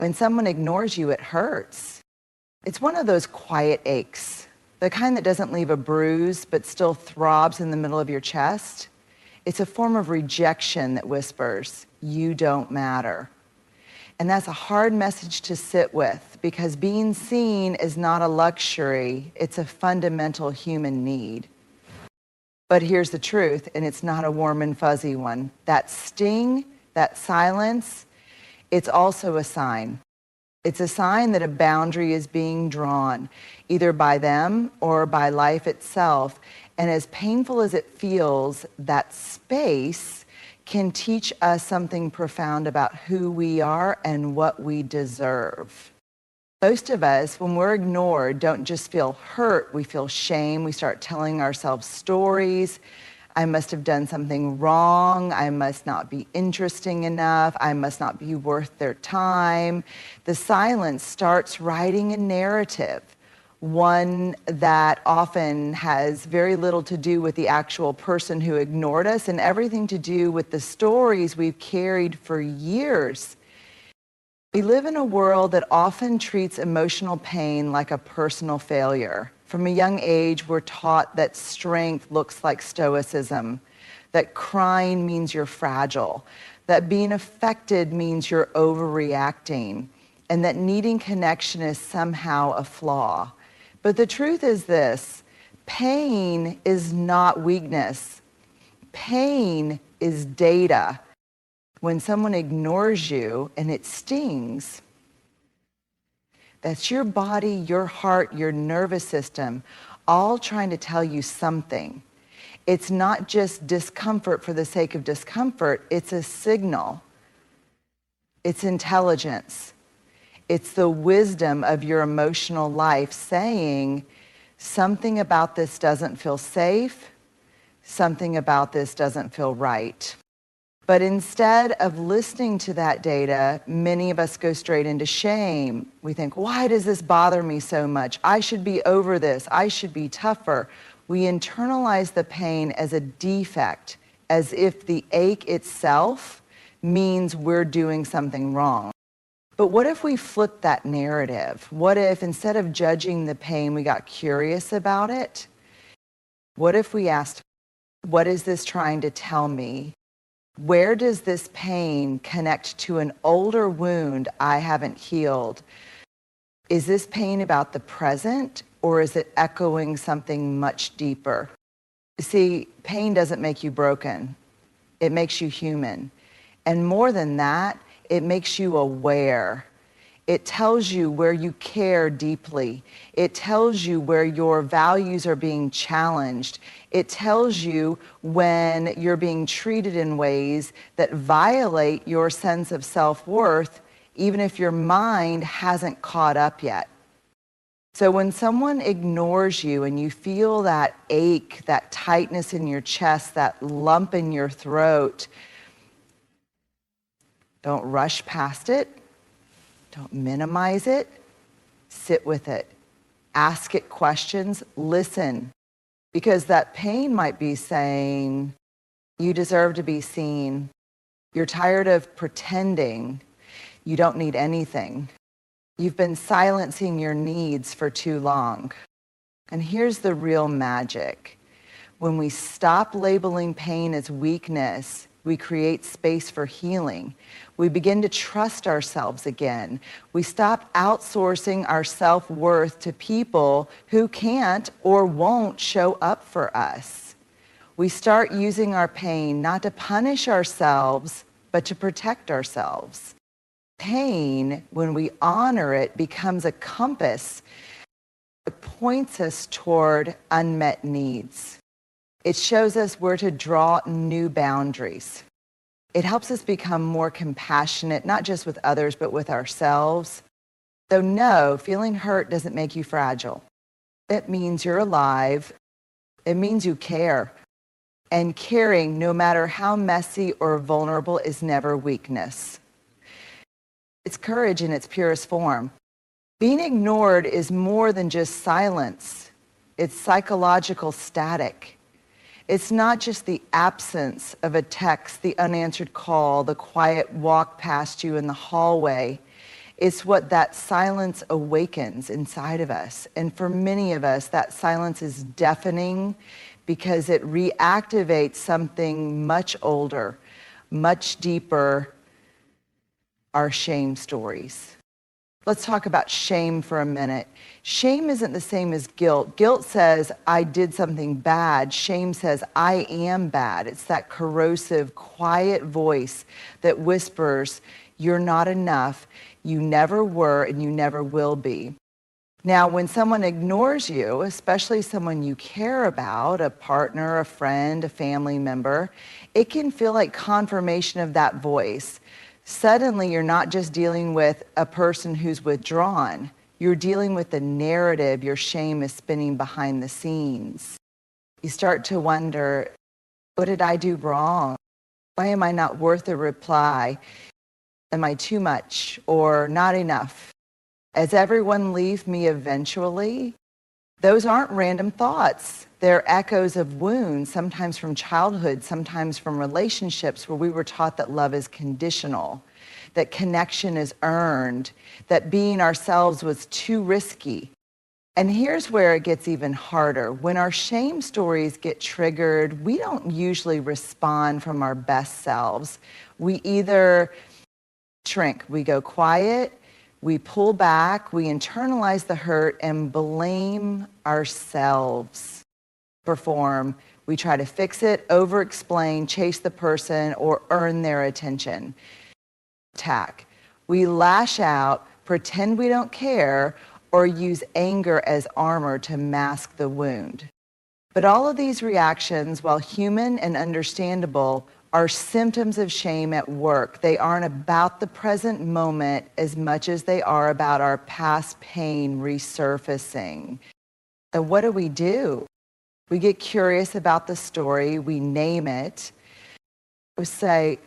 When someone ignores you, it hurts. It's one of those quiet aches, the kind that doesn't leave a bruise but still throbs in the middle of your chest. It's a form of rejection that whispers, "You don't matter." And that's a hard message to sit with, because being seen is not a luxury, it's a fundamental human need. But here's the truth, and it's not a warm and fuzzy one. That sting, that silence, it's also a sign. It's a sign that a boundary is being drawn, either by them or by life itself. And as painful as it feels, that space can teach us something profound about who we are and what we deserve. Most of us, when we're ignored, don't just feel hurt, we feel shame. We start telling ourselves stories. I must have done something wrong. I must not be interesting enough. I must not be worth their time. The silence starts writing a narrative, one that often has very little to do with the actual person who ignored us and everything to do with the stories we've carried for years. We live in a world that often treats emotional pain like a personal failure. From a young age, we're taught that strength looks like stoicism, that crying means you're fragile, that being affected means you're overreacting, and that needing connection is somehow a flaw. But the truth is this: pain is not weakness. Pain is data. When someone ignores you and it stings, that's your body, your heart, your nervous system, all trying to tell you something. It's not just discomfort for the sake of discomfort, it's a signal. It's intelligence. It's the wisdom of your emotional life saying, something about this doesn't feel safe, something about this doesn't feel right. But instead of listening to that data, many of us go straight into shame. We think, why does this bother me so much? I should be over this. I should be tougher. We internalize the pain as a defect, as if the ache itself means we're doing something wrong. But what if we flipped that narrative? What if instead of judging the pain, we got curious about it? What if we asked, what is this trying to tell me? Where does this pain connect to an older wound I haven't healed? Is this pain about the present, or is it echoing something much deeper? See, pain doesn't make you broken. It makes you human. And more than that, it makes you aware. It tells you where you care deeply. It tells you where your values are being challenged. It tells you when you're being treated in ways that violate your sense of self-worth, even if your mind hasn't caught up yet. So when someone ignores you and you feel that ache, that tightness in your chest, that lump in your throat, don't rush past it. Don't minimize it. Sit with it. Ask it questions. Listen. Because that pain might be saying, you deserve to be seen. You're tired of pretending. You don't need anything. You've been silencing your needs for too long. And here's the real magic. When we stop labeling pain as weakness, we create space for healing. We begin to trust ourselves again. We stop outsourcing our self-worth to people who can't or won't show up for us. We start using our pain not to punish ourselves, but to protect ourselves. Pain, when we honor it, becomes a compass. It points us toward unmet needs. It shows us where to draw new boundaries. It helps us become more compassionate, not just with others, but with ourselves. So no, feeling hurt doesn't make you fragile. It means you're alive. It means you care. And caring, no matter how messy or vulnerable, is never weakness. It's courage in its purest form. Being ignored is more than just silence. It's psychological static. It's not just the absence of a text, the unanswered call, the quiet walk past you in the hallway. It's what that silence awakens inside of us. And for many of us, that silence is deafening because it reactivates something much older, much deeper, our shame stories. Let's talk about shame for a minute. Shame isn't the same as guilt. Guilt says, I did something bad. Shame says, I am bad. It's that corrosive, quiet voice that whispers, you're not enough, you never were, and you never will be. Now, when someone ignores you, especially someone you care about, a partner, a friend, a family member, it can feel like confirmation of that voice. Suddenly, you're not just dealing with a person who's withdrawn. You're dealing with the narrative your shame is spinning behind the scenes. You start to wonder, what did I do wrong? Why am I not worth a reply? Am I too much or not enough? As everyone leave me eventually? Those aren't random thoughts. They're echoes of wounds, sometimes from childhood, sometimes from relationships where we were taught that love is conditional, that connection is earned, that being ourselves was too risky. And here's where it gets even harder. When our shame stories get triggered, we don't usually respond from our best selves. We either shrink, we go quiet, we pull back, we internalize the hurt and blame ourselves. Perform, we try to fix it, over-explain, chase the person, or earn their attention. Attack. We lash out, pretend we don't care, or use anger as armor to mask the wound. But all of these reactions, while human and understandable, are symptoms of shame at work. They aren't about the present moment as much as they are about our past pain resurfacing. So what do? We get curious about the story, we name it, we say,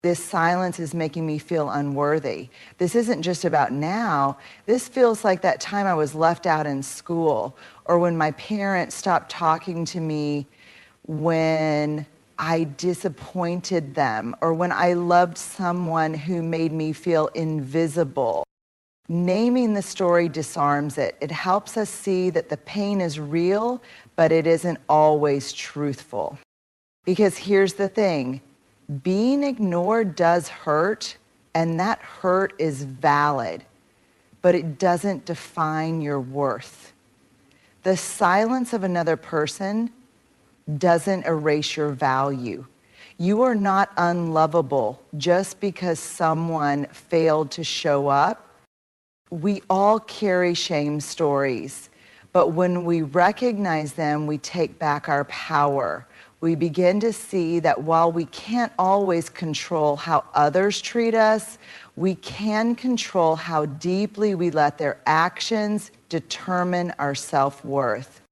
this silence is making me feel unworthy. This isn't just about now. This feels like that time I was left out in school, or when my parents stopped talking to me when I disappointed them, or when I loved someone who made me feel invisible. Naming the story disarms it. It helps us see that the pain is real, but it isn't always truthful. Because here's the thing, being ignored does hurt, and that hurt is valid, but it doesn't define your worth. The silence of another person doesn't erase your value. You are not unlovable just because someone failed to show up. We all carry shame stories, but when we recognize them, we take back our power. We begin to see that while we can't always control how others treat us, we can control how deeply we let their actions determine our self-worth.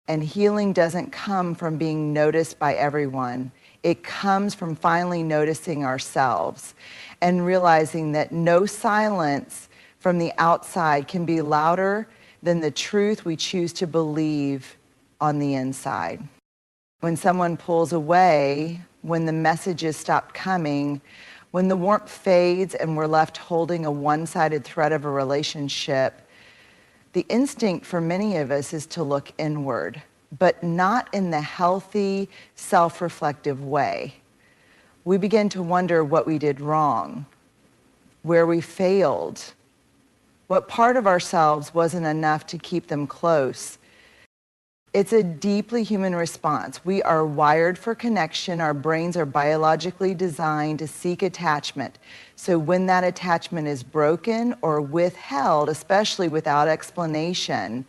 And healing doesn't come from being noticed by everyone. It comes from finally noticing ourselves and realizing that no silence from the outside can be louder than the truth we choose to believe on the inside. When someone pulls away, when the messages stop coming, when the warmth fades and we're left holding a one-sided thread of a relationship, the instinct for many of us is to look inward, but not in the healthy, self-reflective way. We begin to wonder what we did wrong, where we failed, what part of ourselves wasn't enough to keep them close. It's a deeply human response. We are wired for connection. Our brains are biologically designed to seek attachment. So when that attachment is broken or withheld, especially without explanation,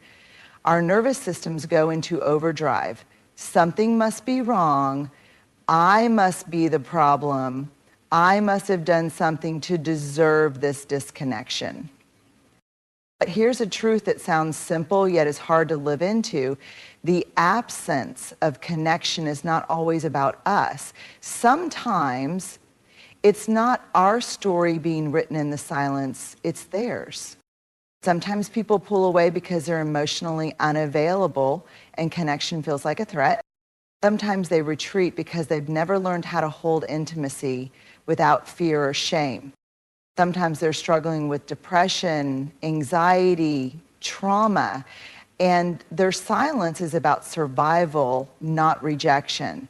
our nervous systems go into overdrive. Something must be wrong. I must be the problem. I must have done something to deserve this disconnection. But here's a truth that sounds simple yet is hard to live into. The absence of connection is not always about us. Sometimes it's not our story being written in the silence, it's theirs. Sometimes people pull away because they're emotionally unavailable and connection feels like a threat. Sometimes they retreat because they've never learned how to hold intimacy without fear or shame. Sometimes they're struggling with depression, anxiety, trauma, and their silence is about survival, not rejection.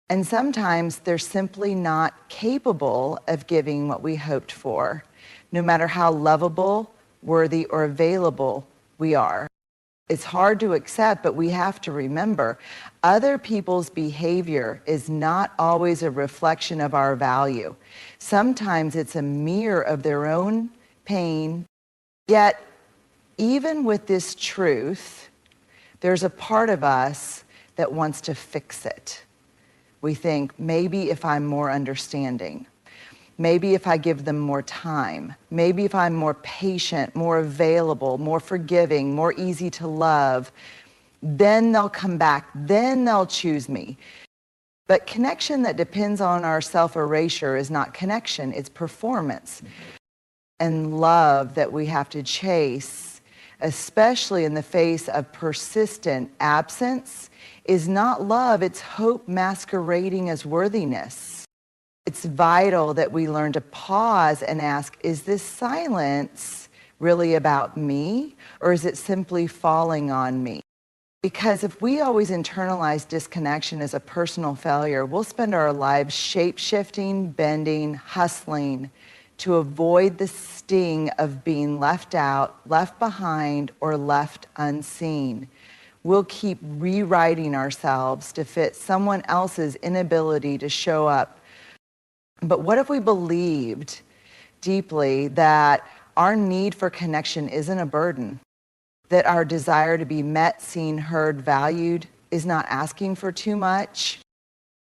And sometimes they're simply not capable of giving what we hoped for, no matter how lovable, worthy, or available we are. It's hard to accept, but we have to remember other people's behavior is not always a reflection of our value. Sometimes it's a mirror of their own pain. Yet, even with this truth, there's a part of us that wants to fix it. We think, maybe if I'm more understanding, maybe if I give them more time, maybe if I'm more patient, more available, more forgiving, more easy to love, then they'll come back, then they'll choose me. But connection that depends on our self-erasure is not connection, it's performance. And love that we have to chase, especially in the face of persistent absence, is not love, it's hope masquerading as worthiness. It's vital that we learn to pause and ask, is this silence really about me, or is it simply falling on me? Because if we always internalize disconnection as a personal failure, we'll spend our lives shape-shifting, bending, hustling to avoid the sting of being left out, left behind, or left unseen. We'll keep rewriting ourselves to fit someone else's inability to show up. But what if we believed deeply that our need for connection isn't a burden? That our desire to be met, seen, heard, valued is not asking for too much?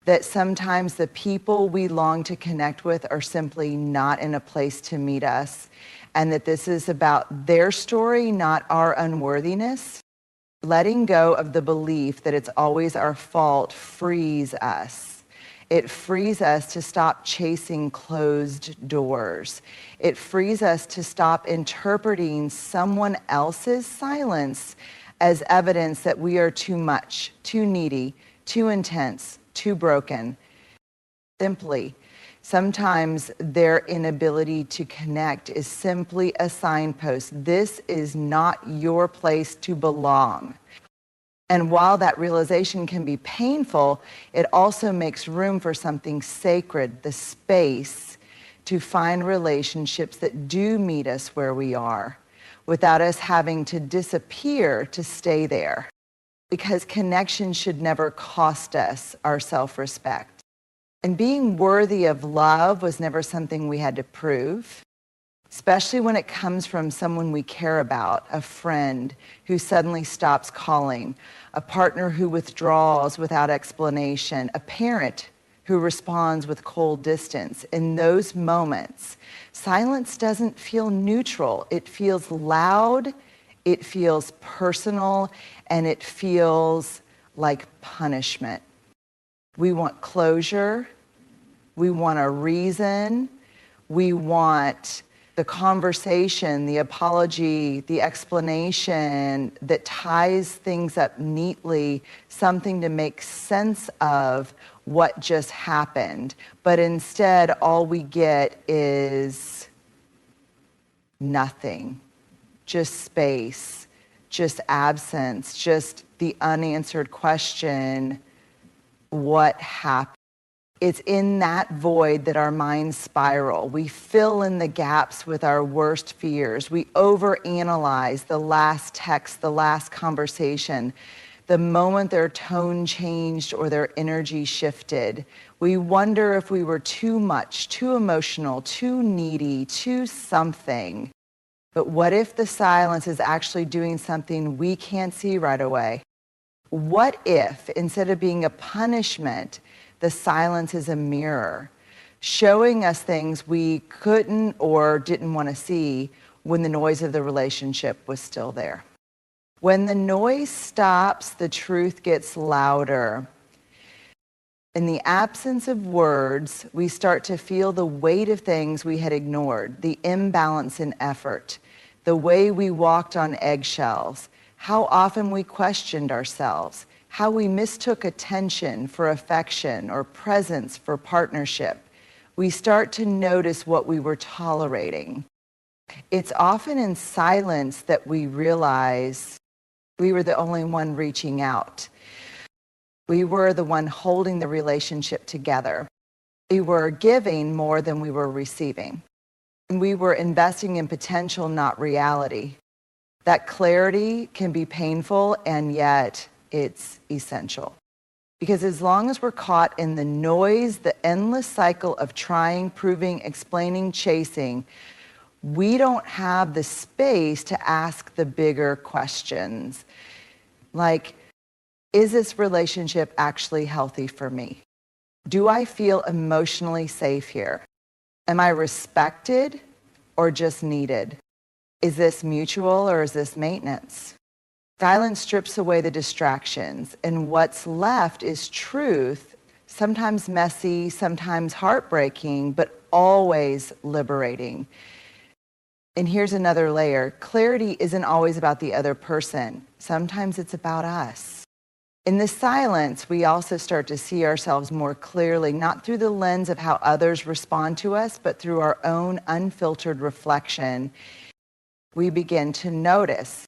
That sometimes the people we long to connect with are simply not in a place to meet us, and that this is about their story, not our unworthiness? Letting go of the belief that it's always our fault frees us. It frees us to stop chasing closed doors. It frees us to stop interpreting someone else's silence as evidence that we are too much, too needy, too intense, too broken. Simply, sometimes their inability to connect is simply a signpost. This is not your place to belong. And while that realization can be painful, it also makes room for something sacred, the space to find relationships that do meet us where we are, without us having to disappear to stay there. Because connection should never cost us our self-respect. And being worthy of love was never something we had to prove, especially when it comes from someone we care about, a friend who suddenly stops calling, a partner who withdraws without explanation, a parent who responds with cold distance. In those moments, silence doesn't feel neutral. It feels loud, it feels personal, and it feels like punishment. We want closure, we want a reason, we want the conversation, the apology, the explanation that ties things up neatly, something to make sense of what just happened. But instead, all we get is nothing, just space, just absence, just the unanswered question, what happened? It's in that void that our minds spiral. We fill in the gaps with our worst fears. We overanalyze the last text, the last conversation, the moment their tone changed or their energy shifted. We wonder if we were too much, too emotional, too needy, too something. But what if the silence is actually doing something we can't see right away? What if, instead of being a punishment, the silence is a mirror, showing us things we couldn't or didn't want to see when the noise of the relationship was still there? When the noise stops, the truth gets louder. In the absence of words, we start to feel the weight of things we had ignored, the imbalance in effort, the way we walked on eggshells, how often we questioned ourselves, how we mistook attention for affection or presence for partnership. We start to notice what we were tolerating. It's often in silence that we realize we were the only one reaching out. We were the one holding the relationship together. We were giving more than we were receiving. And we were investing in potential, not reality. That clarity can be painful, and yet it's essential. Because as long as we're caught in the noise, the endless cycle of trying, proving, explaining, chasing, we don't have the space to ask the bigger questions. Like, is this relationship actually healthy for me? Do I feel emotionally safe here? Am I respected or just needed? Is this mutual or is this maintenance? Silence strips away the distractions, and what's left is truth, sometimes messy, sometimes heartbreaking, but always liberating. And here's another layer. Clarity isn't always about the other person. Sometimes it's about us. In the silence, we also start to see ourselves more clearly, not through the lens of how others respond to us, but through our own unfiltered reflection. We begin to notice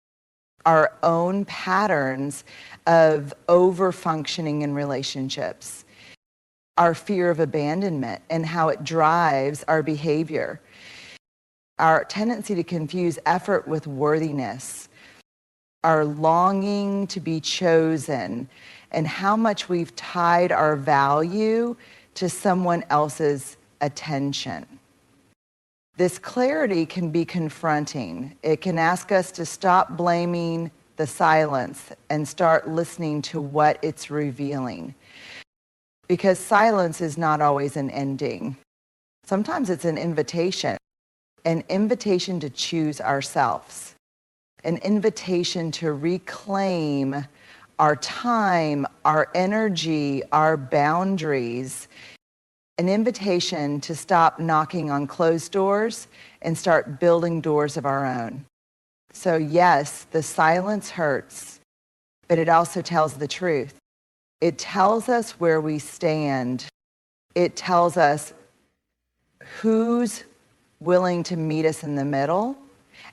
our own patterns of over-functioning in relationships, our fear of abandonment and how it drives our behavior, our tendency to confuse effort with worthiness, our longing to be chosen, and how much we've tied our value to someone else's attention. This clarity can be confronting. It can ask us to stop blaming the silence and start listening to what it's revealing. Because silence is not always an ending. Sometimes it's an invitation to choose ourselves, an invitation to reclaim our time, our energy, our boundaries, an invitation to stop knocking on closed doors and start building doors of our own. So yes, the silence hurts, but it also tells the truth. It tells us where we stand. It tells us who's willing to meet us in the middle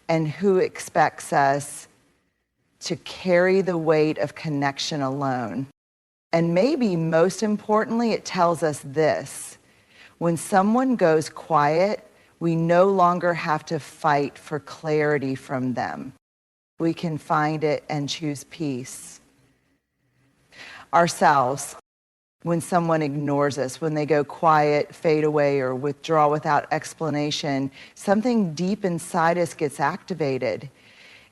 and who expects us to carry the weight of connection alone. And maybe most importantly, it tells us this: when someone goes quiet, we no longer have to fight for clarity from them. We can find it and choose peace. Ourselves, when someone ignores us, when they go quiet, fade away, or withdraw without explanation, something deep inside us gets activated.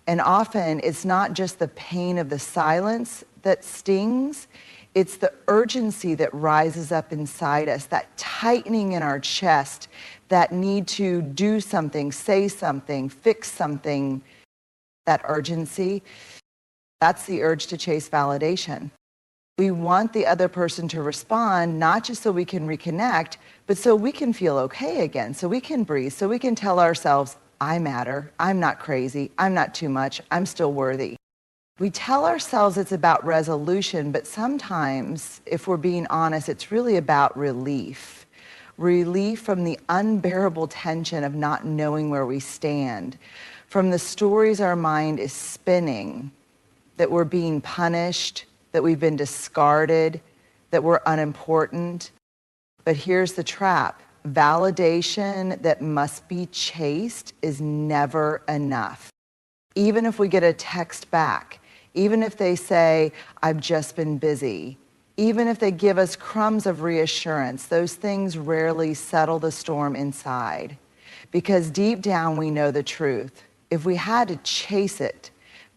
And often it's not just the pain of the silence that stings, it's the urgency that rises up inside us, that tightening in our chest, that need to do something, say something, fix something. That urgency, that's the urge to chase validation. We want the other person to respond, not just so we can reconnect, but so we can feel okay again, so we can breathe, so we can tell ourselves, I matter, I'm not crazy, I'm not too much, I'm still worthy. We tell ourselves it's about resolution, but sometimes, if we're being honest, it's really about relief. Relief from the unbearable tension of not knowing where we stand, from the stories our mind is spinning, that we're being punished, that we've been discarded, that we're unimportant. But here's the trap. Validation that must be chased is never enough. Even if we get a text back, even if they say, I've just been busy, even if they give us crumbs of reassurance, those things rarely settle the storm inside. Because deep down we know the truth. If we had to chase it,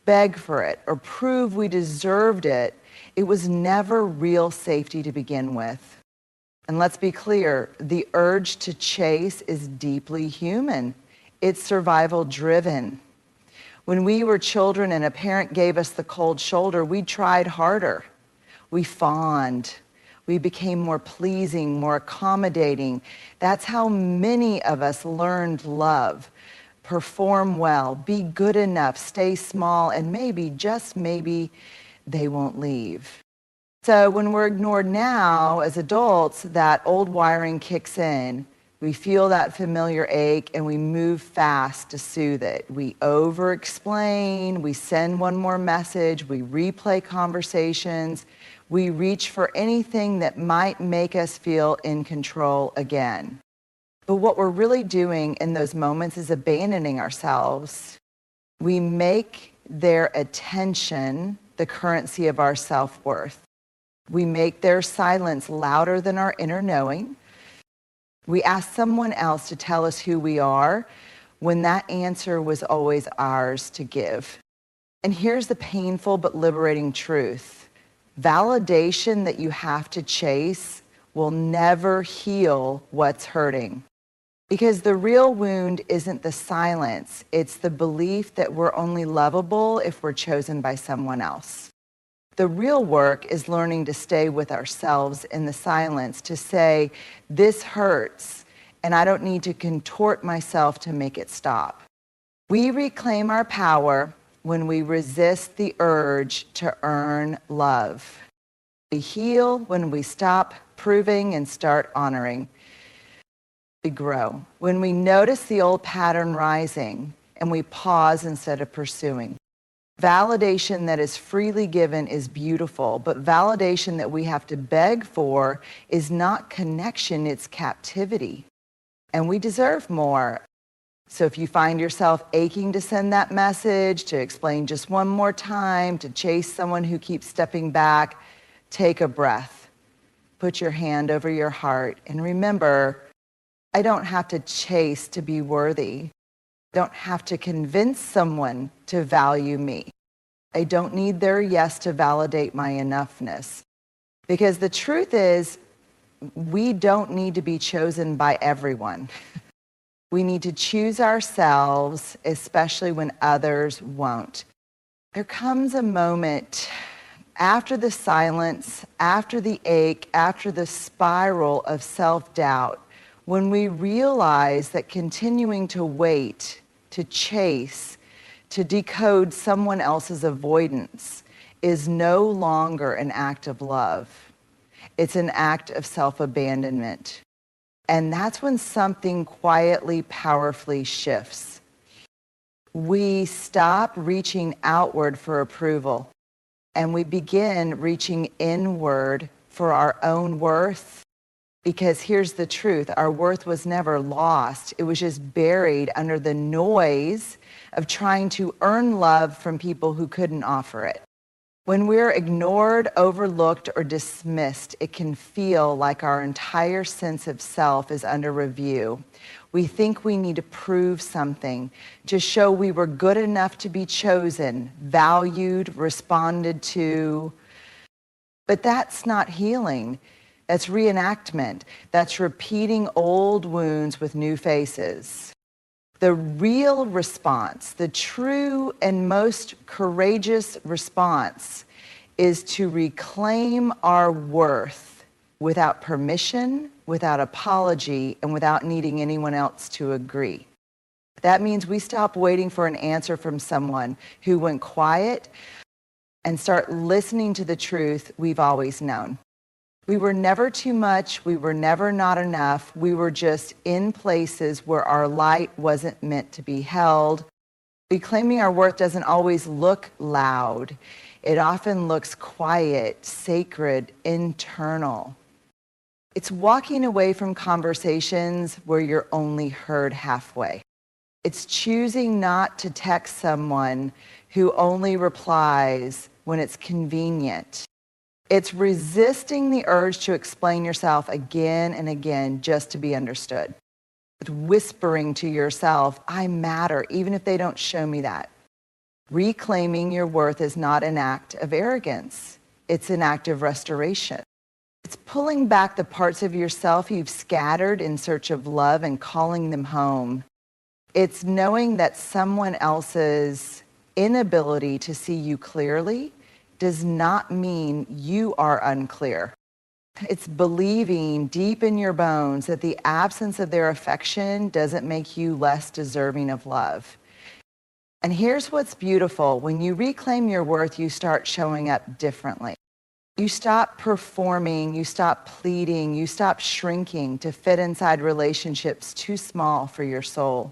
beg for it, or prove we deserved it, it was never real safety to begin with. And let's be clear, the urge to chase is deeply human. It's survival driven. When we were children and a parent gave us the cold shoulder, we tried harder. We fawned. We became more pleasing, more accommodating. That's how many of us learned love. Perform well, be good enough, stay small, and maybe, just maybe, they won't leave. So when we're ignored now as adults, that old wiring kicks in. We feel that familiar ache and we move fast to soothe it. We over-explain, we send one more message, we replay conversations, we reach for anything that might make us feel in control again. But what we're really doing in those moments is abandoning ourselves. We make their attention the currency of our self-worth. We make their silence louder than our inner knowing. We ask someone else to tell us who we are when that answer was always ours to give. And here's the painful but liberating truth. Validation that you have to chase will never heal what's hurting. Because the real wound isn't the silence, it's the belief that we're only lovable if we're chosen by someone else. The real work is learning to stay with ourselves in the silence, to say, this hurts, and I don't need to contort myself to make it stop. We reclaim our power when we resist the urge to earn love. We heal when we stop proving and start honoring. We grow when we notice the old pattern rising and we pause instead of pursuing. Validation that is freely given is beautiful, but validation that we have to beg for is not connection, it's captivity. And we deserve more. So if you find yourself aching to send that message, to explain just one more time, to chase someone who keeps stepping back, take a breath. Put your hand over your heart and remember, I don't have to chase to be worthy. I don't have to convince someone to value me. I don't need their yes to validate my enoughness. Because the truth is, we don't need to be chosen by everyone. We need to choose ourselves, especially when others won't. There comes a moment after the silence, after the ache, after the spiral of self-doubt, when we realize that continuing to wait, to chase, to decode someone else's avoidance is no longer an act of love. It's an act of self-abandonment. And that's when something quietly, powerfully shifts. We stop reaching outward for approval, and we begin reaching inward for our own worth. Because here's the truth, our worth was never lost. It was just buried under the noise of trying to earn love from people who couldn't offer it. When we're ignored, overlooked, or dismissed, it can feel like our entire sense of self is under review. We think we need to prove something to show we were good enough to be chosen, valued, responded to. But that's not healing. That's reenactment. That's repeating old wounds with new faces. The real response, the true and most courageous response, is to reclaim our worth without permission, without apology, and without needing anyone else to agree. That means we stop waiting for an answer from someone who went quiet and start listening to the truth we've always known. We were never too much, we were never not enough, we were just in places where our light wasn't meant to be held. Reclaiming our worth doesn't always look loud. It often looks quiet, sacred, internal. It's walking away from conversations where you're only heard halfway. It's choosing not to text someone who only replies when it's convenient. It's resisting the urge to explain yourself again and again just to be understood. It's whispering to yourself, I matter, even if they don't show me that. Reclaiming your worth is not an act of arrogance. It's an act of restoration. It's pulling back the parts of yourself you've scattered in search of love and calling them home. It's knowing that someone else's inability to see you clearly does not mean you are unclear. It's believing deep in your bones that the absence of their affection doesn't make you less deserving of love. And here's what's beautiful. When you reclaim your worth, you start showing up differently. You stop performing, you stop pleading, you stop shrinking to fit inside relationships too small for your soul.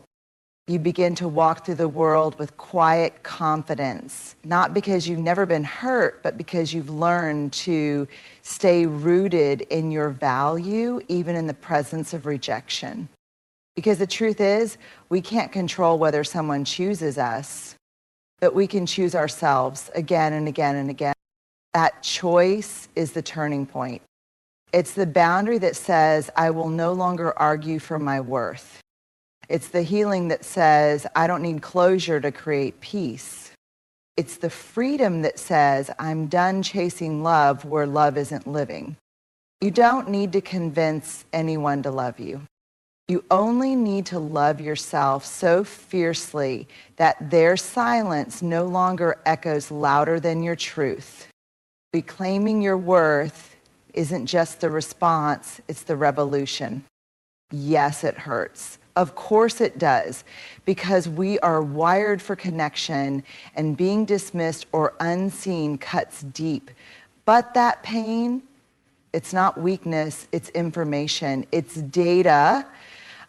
You begin to walk through the world with quiet confidence, not because you've never been hurt, but because you've learned to stay rooted in your value, even in the presence of rejection. Because the truth is, we can't control whether someone chooses us, but we can choose ourselves again and again and again. That choice is the turning point. It's the boundary that says, I will no longer argue for my worth. It's the healing that says, I don't need closure to create peace. It's the freedom that says, I'm done chasing love where love isn't living. You don't need to convince anyone to love you. You only need to love yourself so fiercely that their silence no longer echoes louder than your truth. Reclaiming your worth isn't just the response, it's the revolution. Yes, it hurts. Of course it does, because we are wired for connection, and being dismissed or unseen cuts deep. But that pain, it's not weakness, it's information. It's data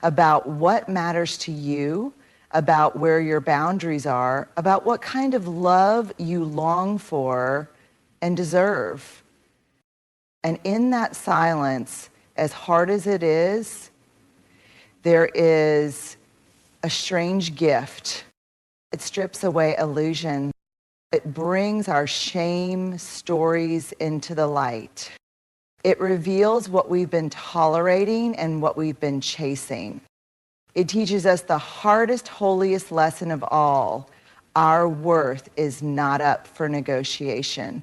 about what matters to you, about where your boundaries are, about what kind of love you long for and deserve. And in that silence, as hard as it is, there is a strange gift. It strips away illusion. It brings our shame stories into the light. It reveals what we've been tolerating and what we've been chasing. It teaches us the hardest, holiest lesson of all. Our worth is not up for negotiation.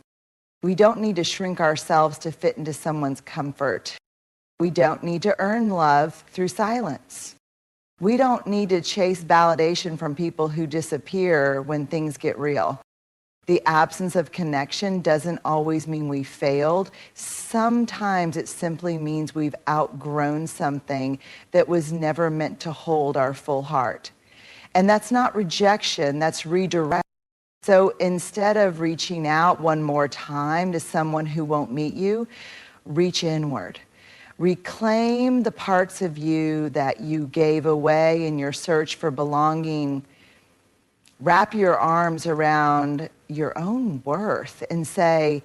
We don't need to shrink ourselves to fit into someone's comfort. We don't need to earn love through silence. We don't need to chase validation from people who disappear when things get real. The absence of connection doesn't always mean we failed. Sometimes it simply means we've outgrown something that was never meant to hold our full heart. And that's not rejection, that's redirect. So instead of reaching out one more time to someone who won't meet you, reach inward. Reclaim the parts of you that you gave away in your search for belonging. Wrap your arms around your own worth and say,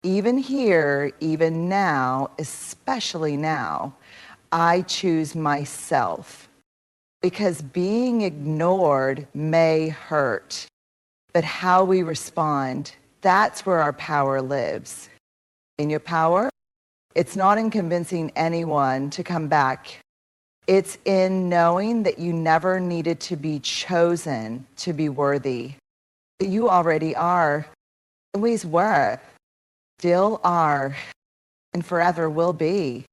even here, even now, especially now, I choose myself. Because being ignored may hurt, but how we respond, that's where our power lives. In your power, it's not in convincing anyone to come back. It's in knowing that you never needed to be chosen to be worthy. That you already are, always were, still are, and forever will be.